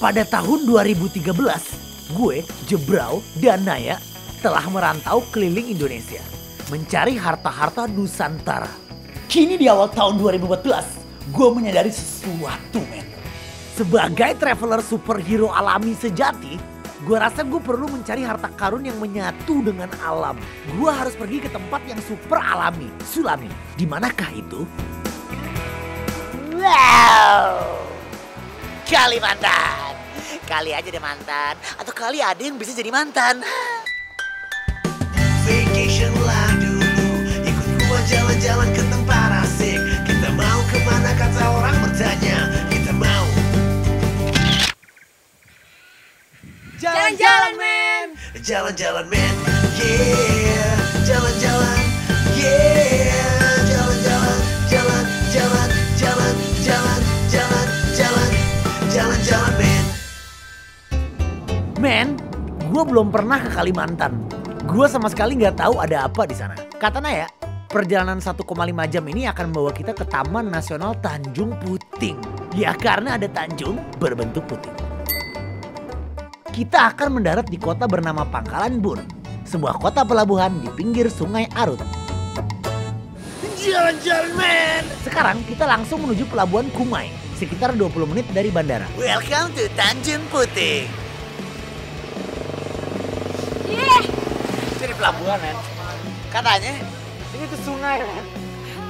Pada tahun 2013, gue, Jebraw, dan Naya telah merantau keliling Indonesia, mencari harta-harta Nusantara. Kini di awal tahun 2014, gue menyadari sesuatu, men. Sebagai traveler superhero alami sejati, gue rasa gue perlu mencari harta karun yang menyatu dengan alam. Gue harus pergi ke tempat yang super alami, sulami. Di manakah itu? Wow! Kalimantan. Kali aja deh mantan. Atau kali ada yang bisa jadi mantan. Vacation lah dulu, ikut gua jalan-jalan ke tempat asik. Kita mau kemana kata orang bertanya. Kita mau Jalan-jalan, men. jalan-jalan men, yeah. Jalan-jalan, yeah. Jalan-jalan, jalan-jalan, jalan-jalan, jalan-jalan, jalan-jalan men. Men, gue belum pernah ke Kalimantan. Gue sama sekali nggak tahu ada apa di sana. Kata Naya, perjalanan 1,5 jam ini akan membawa kita ke Taman Nasional Tanjung Puting. Ya karena ada Tanjung berbentuk puting. Kita akan mendarat di kota bernama Pangkalan Bun, sebuah kota pelabuhan di pinggir Sungai Arut. Jalan-jalan men. Sekarang kita langsung menuju pelabuhan Kumai, sekitar 20 menit dari bandara. Welcome to Tanjung Puting. Ini pelabuhan, men. Katanya ini tuh sungai, men.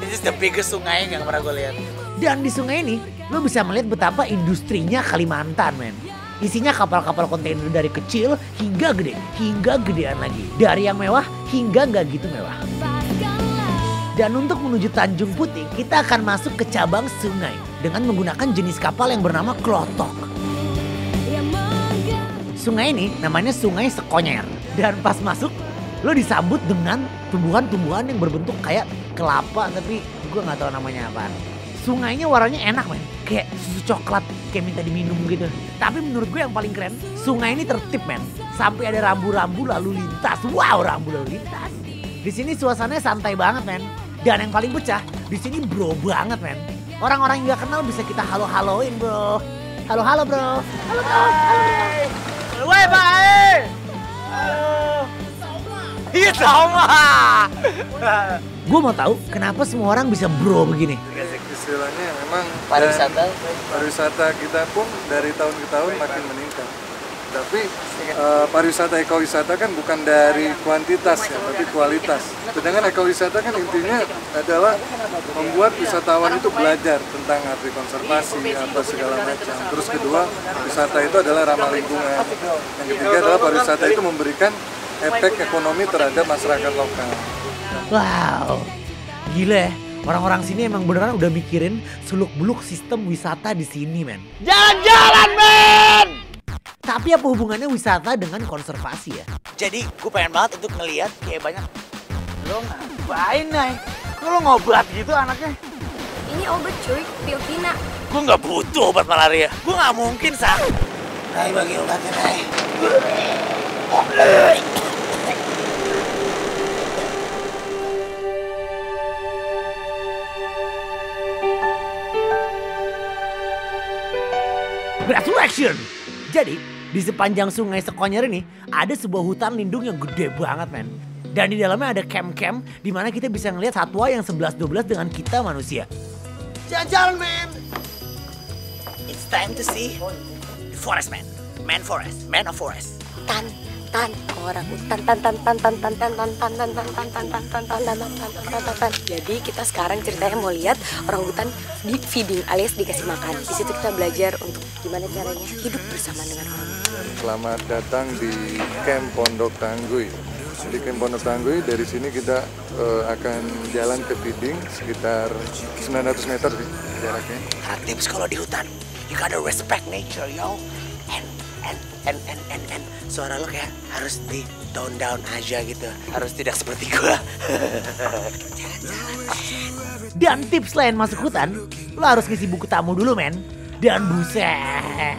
This is the biggest sungai yang pernah gue lihat. Dan di sungai ini lo bisa melihat betapa industrinya Kalimantan, men. Isinya kapal-kapal kontainer dari kecil hingga gede, hingga gedean lagi. Dari yang mewah hingga nggak gitu mewah. Dan untuk menuju Tanjung Puting, kita akan masuk ke cabang sungai dengan menggunakan jenis kapal yang bernama klotok. Sungai ini namanya Sungai Sekonyer. Dan pas masuk, lo disambut dengan tumbuhan-tumbuhan yang berbentuk kayak kelapa, tapi gue nggak tahu namanya apa. Sungainya warnanya enak, men. Kayak susu coklat, kayak minta diminum gitu. Tapi menurut gue yang paling keren, sungai ini tertib, men. Sampai ada rambu-rambu lalu lintas. Wow, rambu lalu lintas. Di sini suasananya santai banget, men. Dan yang paling pecah, di sini bro banget, men. Orang-orang yang gak kenal bisa kita halo-haloin, bro. Halo-halo, bro. Halo, bro. Halo. Woi, Pak. Iya sama. Gue mau tahu kenapa semua orang bisa bro begini. Istilahnya memang pariwisata kita pun dari tahun ke tahun makin meningkat. Tapi pariwisata ekowisata kan bukan dari kuantitas ya, tapi kualitas. Sedangkan ekowisata kan intinya adalah membuat wisatawan itu belajar tentang arti konservasi apa segala macam. Terus kedua, wisata itu adalah ramah lingkungan. Yang ketiga adalah pariwisata itu memberikan efek ekonomi terhadap masyarakat lokal. Wow, gila ya. Orang-orang sini emang beneran udah mikirin seluk-beluk sistem wisata di sini, men. Jalan-jalan, men! Tapi apa hubungannya wisata dengan konservasi ya? Jadi gue pengen banget untuk ngeliat kayak banyak. Lo ngapain, Nay? Kok lo ngobat gitu anaknya? Ini obat cuy, pil Tina. Gue nggak butuh obat malaria. Gue nggak mungkin sah. Nay bagi obatnya Nay. Resurrection! Jadi, di sepanjang Sungai Sekonyer ini ada sebuah hutan lindung yang gede banget, men. Dan di dalamnya ada camp-camp di mana kita bisa ngelihat satwa yang 11-12 dengan kita manusia. Jalan-jalan men. It's time to see the forest man. Man forest, man of forest. Tan, orang hutan, tan. Jadi kita sekarang ceritanya mau lihat orang hutan di feeding alias dikasih makan. Di situ kita belajar untuk gimana caranya hidup bersama dengan orang hutan. Selamat datang di Camp Pondok Tangguy. Di Camp Pondok Tangguy dari sini kita akan jalan ke feeding sekitar 900 meter sih jaraknya. Tips kalau di hutan, you gotta respect nature, yo. And suara lo kayak harus di tone down aja gitu. Harus tidak seperti gua. Dan tips lain masuk hutan, lo harus ngisi buku tamu dulu, men. Dan buset,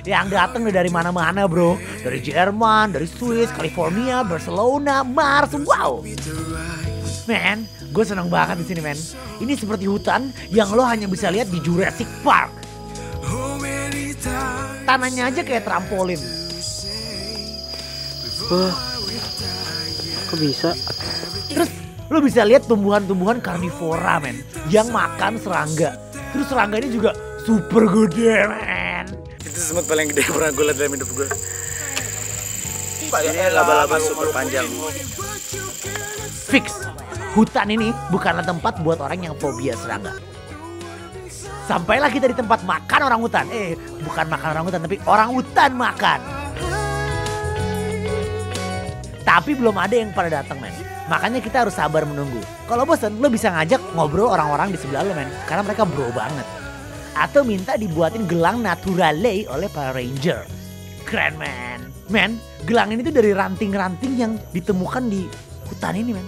yang datang dari mana-mana, bro. Dari Jerman, dari Swiss, California, Barcelona, Mars, wow. Men, gue seneng banget di sini, men. Ini seperti hutan yang lo hanya bisa lihat di Jurassic Park. Oh, many times. tanahnya aja kayak trampolin. Wah, kok bisa? Terus lo bisa lihat tumbuhan-tumbuhan karnivora men, yang makan serangga. Terus serangga ini juga super gede men. Itu semut paling gede yang pernah gue lihat dalam hidup gue. Ini laba-laba super panjang. Fix, hutan ini bukanlah tempat buat orang yang fobia serangga. Sampailah kita di tempat makan orang hutan. Bukan makan orang hutan, tapi orang hutan makan. Tapi belum ada yang pada datang men. Makanya kita harus sabar menunggu. Kalau bosan, lo bisa ngajak ngobrol orang-orang di sebelah lo men. Karena mereka bro banget. Atau minta dibuatin gelang naturale oleh para ranger. Keren men. Men, gelang ini tuh dari ranting-ranting yang ditemukan di hutan ini men.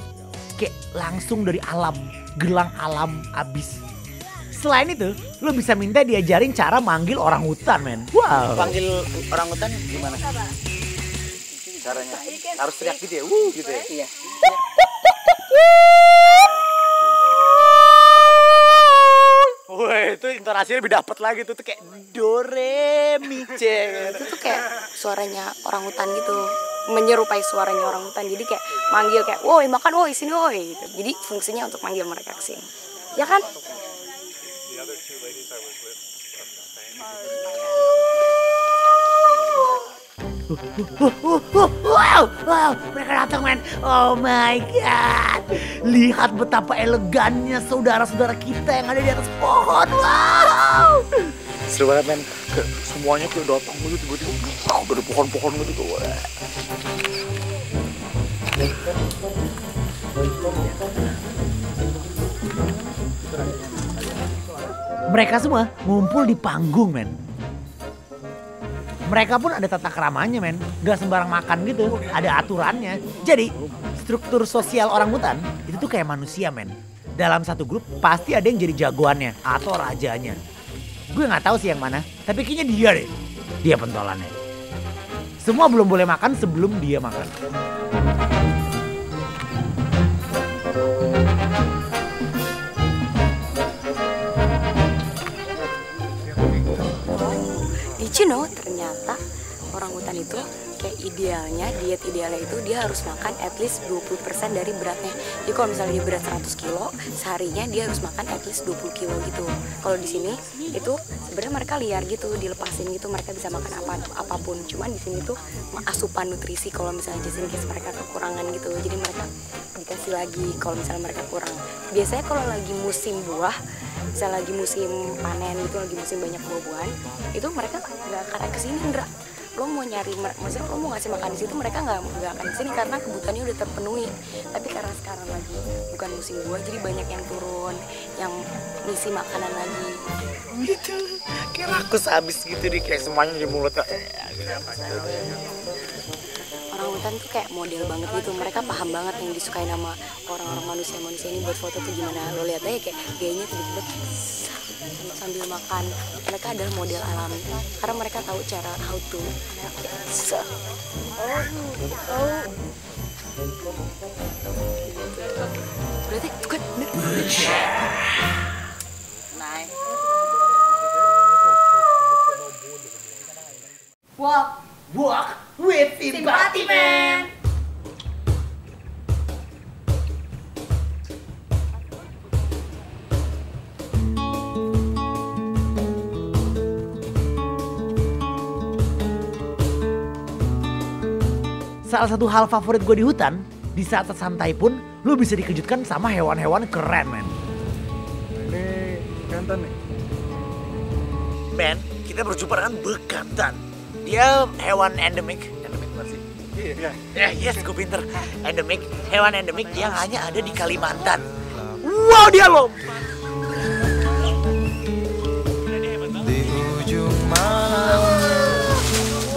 Kayak langsung dari alam. Gelang alam abis. Selain itu, lo bisa minta diajarin cara manggil orang hutan men. Wow. Panggil orang hutan gimana? Caranya? Harus teriak gitu ya? Gitu ya? Iya. Wah, itu intonasinya lebih dapet lagi tuh kayak do re mi ce. Itu tuh kayak suaranya orang hutan gitu, menyerupai suaranya orang hutan. Jadi kayak manggil kayak, woi makan, woi sini woi. Gitu. Jadi fungsinya untuk manggil mereka ke sini. Ya kan? Wow, mereka datang men. Oh my god. Lihat betapa elegannya saudara-saudara kita yang ada di atas pohon. Wow. Seru banget men. Semuanya kayak datang gitu tiba-tiba dari pohon-pohon gitu. Mereka semua ngumpul di panggung men. Mereka pun ada tata keramanya men. Gak sembarang makan gitu. Ada aturannya. Jadi struktur sosial orang hutan itu tuh kayak manusia men. Dalam satu grup pasti ada yang jadi jagoannya atau rajanya. Gue gak tahu sih yang mana. Tapi kayaknya dia deh. Dia pentolannya. Semua belum boleh makan sebelum dia makan. You know, ternyata orang hutan itu kayak idealnya, diet idealnya itu dia harus makan at least 20% dari beratnya. Jadi kalau misalnya dia berat 100 kilo, seharinya dia harus makan at least 20 kilo gitu. Kalau di sini itu sebenarnya mereka liar gitu, dilepasin gitu, mereka bisa makan apapun. Cuman di sini tuh asupan nutrisi kalau misalnya just in case mereka kekurangan gitu. Jadi mereka dikasih lagi kalau misalnya mereka kurang. Biasanya kalau lagi musim buah, misalnya lagi musim panen gitu, lagi musim banyak buah-buahan, itu mereka nggak akan kesini Indra. Lo mau nyari, maksudnya lo mau ngasih makan di situ, mereka nggak akan kesini karena kebutuhannya udah terpenuhi. Tapi karena sekarang lagi bukan musim buah, jadi banyak yang turun, yang ngisi makanan lagi. Gitu, kayak rakus habis gitu deh, kayak semuanya di mulut. Orang hutan tuh kayak model banget gitu, mereka paham banget yang disukai nama orang-orang manusia ini buat foto tuh gimana. Lo lihat aja kayak gayanya tiba-tiba sambil makan. Mereka adalah model alami karena mereka tahu cara how to. Berarti good. Walk with Simpati Man. Salah satu hal favorit gue di hutan, di saat santai pun lu bisa dikejutkan sama hewan-hewan keren men. Ini bekantan nih. Men, kita berjumpa dengan bekantan. Dia hewan endemik. Endemik apa sih? Iya. Yes, gue pinter. Endemik, hewan endemik yang hanya ada di Kalimantan. Wow, dia loh. Di ujung malam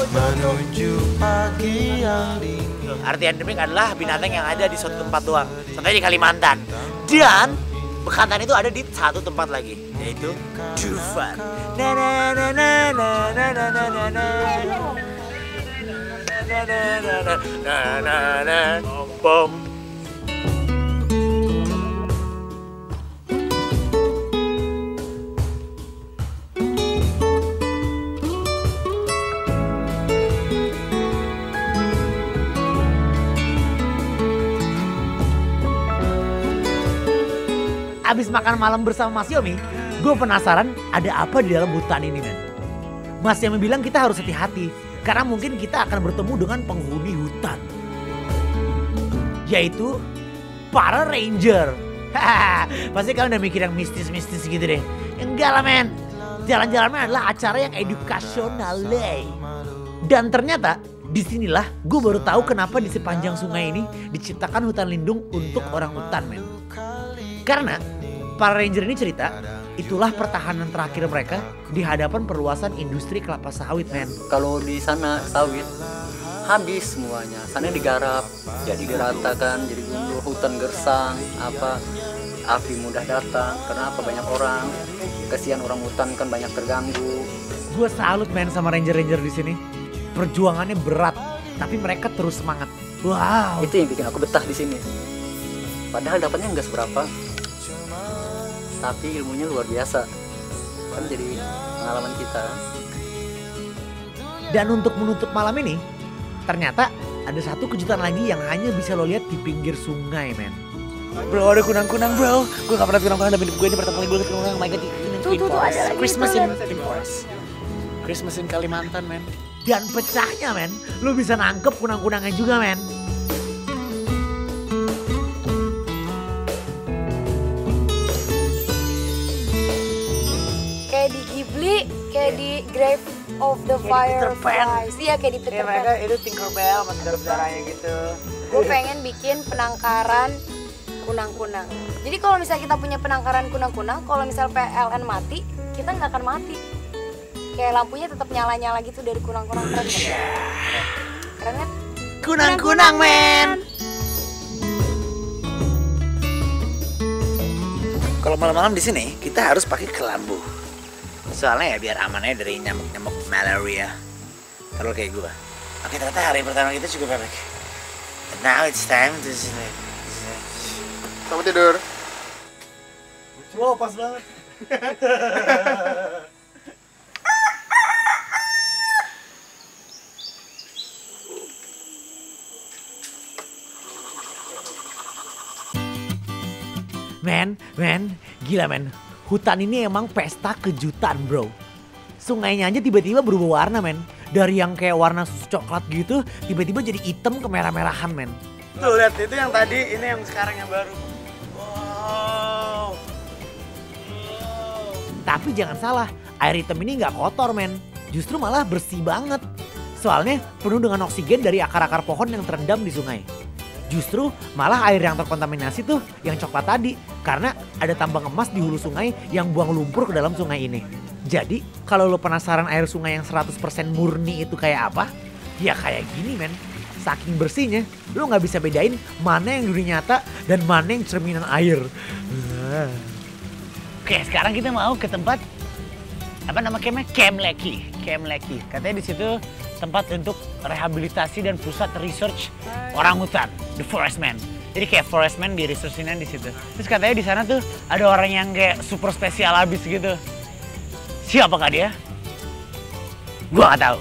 menuju pagi yang dingin. Arti endemik adalah binatang yang ada di suatu tempat doang. Contohnya di Kalimantan. Dan bekantan itu ada di satu tempat lagi, yaitu Dufan. Na na na na na na na na na na. Na na na na bom. abis makan malam bersama Mas Yomi, gue penasaran ada apa di dalam hutan ini, men. Mas Yomi bilang kita harus hati-hati karena mungkin kita akan bertemu dengan penghuni hutan, yaitu para ranger. Pasti kalian udah mikir yang mistis-mistis gitu deh. Enggak lah, men. Jalan-jalan adalah acara yang edukasional. Dan ternyata disinilah gue baru tahu kenapa di sepanjang sungai ini diciptakan hutan lindung untuk orang hutan, men. Karena para ranger ini cerita, itulah pertahanan terakhir mereka di hadapan perluasan industri kelapa sawit, men. Kalau di sana sawit habis semuanya, sana digarap, jadi diratakan, jadi gundul, hutan gersang, api mudah datang. Kenapa? Banyak orang, kasihan orang hutan kan banyak terganggu. Gue salut, men, sama ranger-ranger di sini. Perjuangannya berat, tapi mereka terus semangat. Wow. Itu yang bikin aku betah di sini. Padahal dapatnya nggak seberapa, tapi ilmunya luar biasa. Kan jadi pengalaman kita. Dan untuk menutup malam ini, ternyata ada satu kejutan lagi yang hanya bisa lo lihat di pinggir sungai, men. Bro, ada kunang-kunang, bro. Gue gak pernah kunang-kunang dalam hidup gue. Ini pertama kali gue liat kunang-kunang. Oh my god, ini Twin Forest. ada lagi, Christmas tuh, in Forest. Christmas in Kalimantan, men. Dan pecahnya, men, lo bisa nangkep kunang-kunangnya juga, men. Kayak di Ghibli, kayak di Grave of the Fireflies. Iya, kayak di Peter Pan. mereka itu Tinkerbell sama saudara-saudaranya gitu. Gue pengen bikin penangkaran kunang-kunang. Jadi kalau misalnya kita punya penangkaran kunang-kunang, kalau misalnya PLN mati, kita nggak akan mati. Kayak lampunya tetap nyala-nyala gitu dari kunang-kunang. Keren kan? Keren kan? Kunang-kunang, men. Kalau malam-malam di sini kita harus pakai kelambu. Soalnya ya biar aman aja dari nyamuk-nyamuk malaria. Kalau kayak gue. Oke, ternyata hari pertama kita cukup baik. Now it's time to sleep. Selamat tidur. Wow, pas banget. Men, gila, men. Hutan ini emang pesta kejutan, bro. Sungainya aja tiba-tiba berubah warna, men. Dari yang kayak warna susu coklat gitu, tiba-tiba jadi hitam ke merah-merahan, men. Tuh lihat, itu yang tadi, ini yang sekarang yang baru. Wow. Tapi jangan salah, air hitam ini nggak kotor, men. Justru malah bersih banget. Soalnya penuh dengan oksigen dari akar-akar pohon yang terendam di sungai. Justru malah air yang terkontaminasi tuh yang coklat tadi. Karena ada tambang emas di hulu sungai yang buang lumpur ke dalam sungai ini. Jadi kalau lo penasaran air sungai yang 100% murni itu kayak apa? Ya kayak gini, men. Saking bersihnya, lo gak bisa bedain mana yang duri nyata dan mana yang cerminan air. Oke, sekarang kita mau ke tempat apa nama campnya? Camp Leki. Katanya di situ tempat untuk rehabilitasi dan pusat research orangutan, the forest man. Jadi kayak forest man di research-nya di situ. Terus katanya di sana tuh ada orang yang kayak super spesial abis gitu. Siapakah dia? Gua nggak tahu.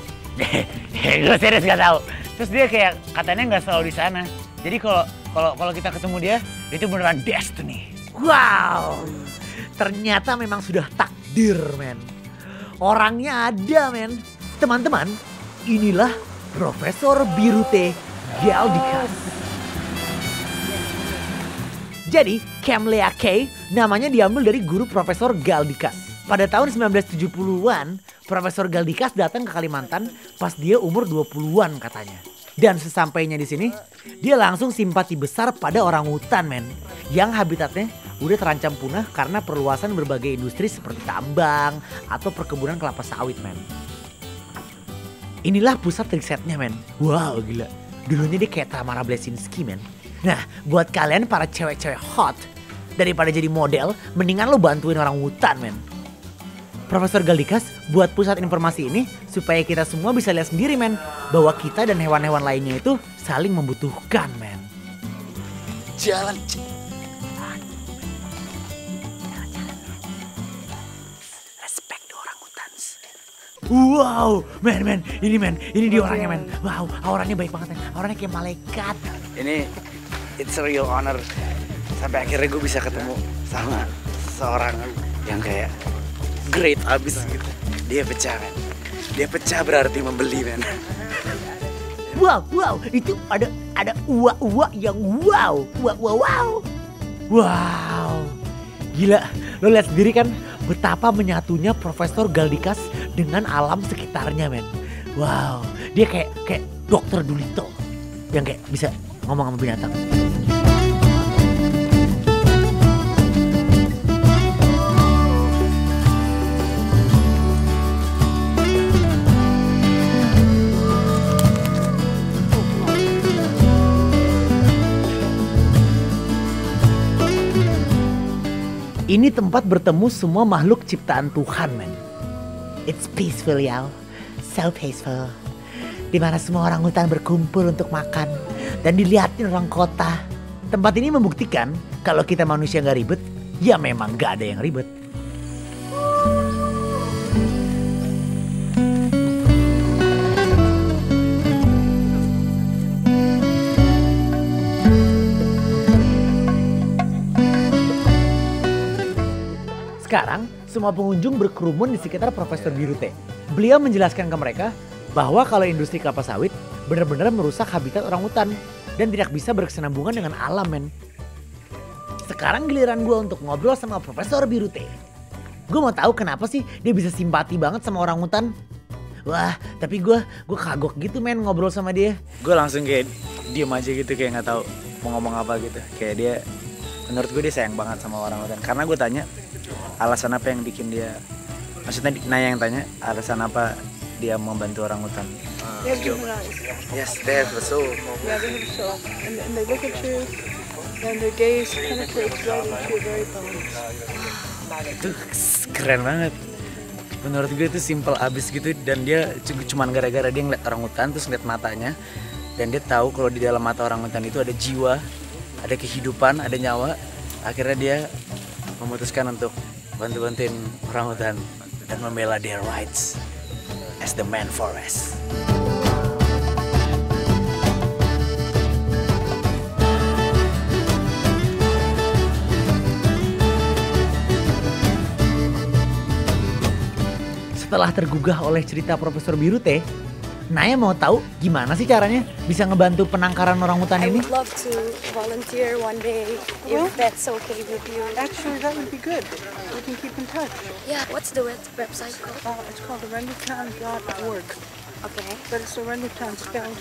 Gue serius nggak tahu. Terus dia kayak katanya nggak selalu di sana. Jadi kalau kita ketemu dia, itu beneran destiny. Wow, ternyata memang sudah takdir, men. Orangnya ada, men. Teman-teman, inilah Profesor Birute Galdikas. Jadi, Camp Leki namanya diambil dari guru Profesor Galdikas. Pada tahun 1970-an, Profesor Galdikas datang ke Kalimantan pas dia umur 20-an katanya. Dan sesampainya di sini, dia langsung simpati besar pada orang hutan, men. Yang habitatnya udah terancam punah karena perluasan berbagai industri seperti tambang atau perkebunan kelapa sawit, men. Inilah pusat risetnya, men. Wow, gila. Dulunya dia kayak Tamara Blesinski, men. Nah, buat kalian para cewek-cewek hot, daripada jadi model, mendingan lo bantuin orang hutan, men. Profesor Galdikas buat pusat informasi ini supaya kita semua bisa lihat sendiri, men, bahwa kita dan hewan-hewan lainnya itu saling membutuhkan, men. Jalan. Respect the orang hutan. Wow, ini dia orangnya, men. Wow, auranya baik banget, men. Auranya kayak malaikat. Ini it's a real honor sampai akhirnya gue bisa ketemu sama seseorang yang kayak great abis gitu. Dia pecah men. Dia pecah berarti membeli men. Wow, itu ada uak yang wow. Wow. Gila, lo lihat sendiri kan betapa menyatunya Profesor Galdikas dengan alam sekitarnya men. Wow, dia kayak Dokter Dolittle yang kayak bisa ngomong sama binatang. Ini tempat bertemu semua makhluk ciptaan Tuhan, men. It's peaceful, y'all. So peaceful. Di mana semua orang hutan berkumpul untuk makan dan dilihatin orang kota. Tempat ini membuktikan kalau kita manusia nggak ribet, ya memang nggak ada yang ribet. Sekarang, semua pengunjung berkerumun di sekitar Profesor Birute. Beliau menjelaskan ke mereka bahwa kalau industri kelapa sawit benar-benar merusak habitat orang hutan dan tidak bisa berkesinambungan dengan alam, men. Sekarang giliran gue untuk ngobrol sama Profesor Birute. Gue mau tahu kenapa sih dia bisa simpati banget sama orang hutan. Wah, tapi gue kagok gitu, men, ngobrol sama dia. Gue langsung kayak diem aja gitu, kayak nggak tahu mau ngomong apa gitu. Kayak dia, menurut gue dia sayang banget sama orang hutan. Karena gue tanya, alasan apa yang bikin dia, maksudnya Naya yang tanya, alasan apa dia membantu orang hutan? Yes, they have a soul. Yeah, they have a soul. And they look at you, and their gaze penetrates right into your very bones. Itu keren banget. Menurut gue itu simple abis gitu, dan dia cuman gara-gara dia ngeliat orang hutan, terus ngeliat matanya, dan dia tahu kalau di dalam mata orang hutan itu ada jiwa, ada kehidupan, ada nyawa. Akhirnya dia memutuskan untuk bantu-bantuin orang hutan dan membela their rights as the man forest. Setelah tergugah oleh cerita Profesor Birute, Naya mau tahu gimana sih caranya bisa ngebantu penangkaran orang hutan I ini? would love to volunteer one day if that's okay with you. Actually, that would be good. We can keep in touch. Yeah, what's the website called? It's called orangutan.org. Okay. But it's orangutan spelled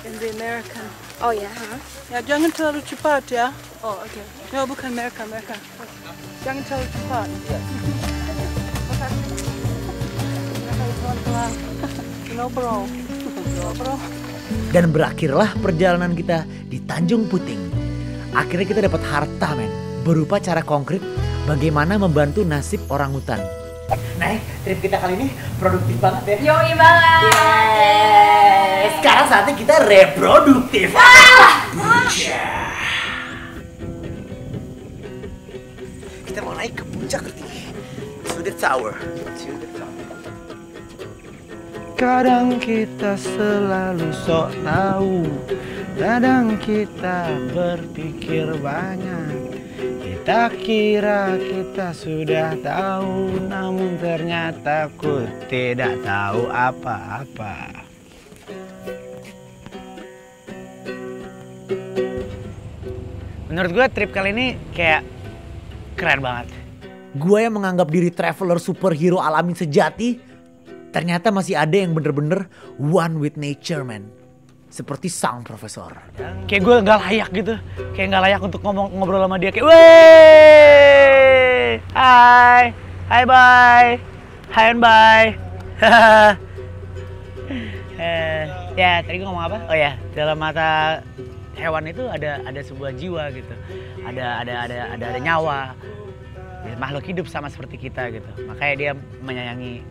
in the American. Oh ya, huh? Ya, jangan terlalu cepat ya. Oh, oke. No, bukan Amerika. Jangan terlalu cepat. Ya. Pelan-pelan. Ngobrol. Dan berakhirlah perjalanan kita di Tanjung Puting. Akhirnya kita dapat harta, men, berupa cara konkret bagaimana membantu nasib orang hutan. Nah, trip kita kali ini produktif banget ya. Yoi banget. Sekarang saatnya kita reproduktif. Kita mau naik ke puncak tertinggi, to the tower. Kadang kita selalu sok tahu, kadang kita berpikir banyak. Kita kira kita sudah tahu, namun ternyata ku tidak tahu apa-apa. Menurut gue trip kali ini kayak keren banget. Gue yang menganggap diri traveler superhero alami sejati, ternyata masih ada yang bener-bener one with nature, man. Seperti sang profesor. Kayak gue gak layak gitu. Kayak gak layak untuk ngobrol sama dia. Kayak, wey, hai bye, hi and bye. Ya, tadi gue ngomong apa? Oh ya, dalam mata hewan itu ada sebuah jiwa gitu. Ada nyawa. Makhluk hidup sama seperti kita gitu. Makanya dia menyayangi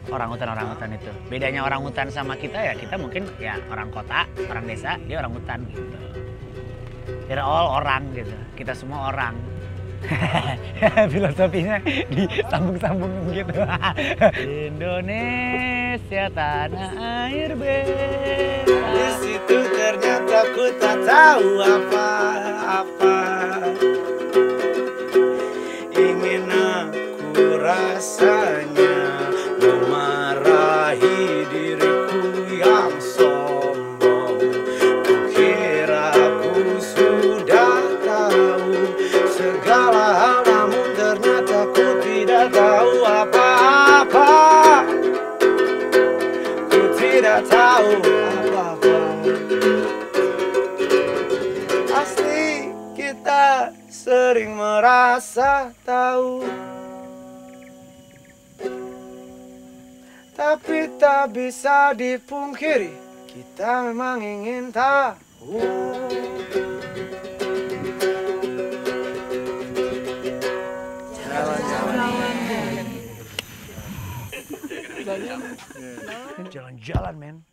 orang hutan itu. Bedanya orang hutan sama kita ya, kita mungkin ya orang kota, orang desa, dia orang hutan gitu. They're all orang gitu. Kita semua orang. Filosofinya disambung-sambung gitu. Indonesia tanah air bebas. Di situ ternyata ku tak tahu apa-apa. Ingin rasanya memarahi diriku yang sombong. Kukira ku sudah tahu segala hal, namun ternyata ku tidak tahu apa-apa. Ku tidak tahu apa-apa. Asli kita sering merasa tahu, tapi tak bisa dipungkiri kita memang ingin tahu. Jalan-jalan, men.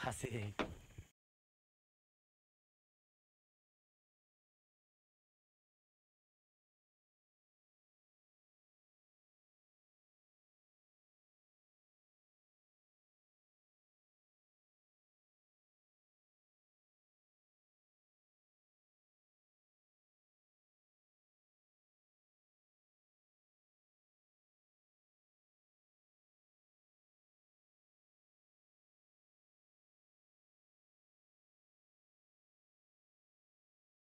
Asik.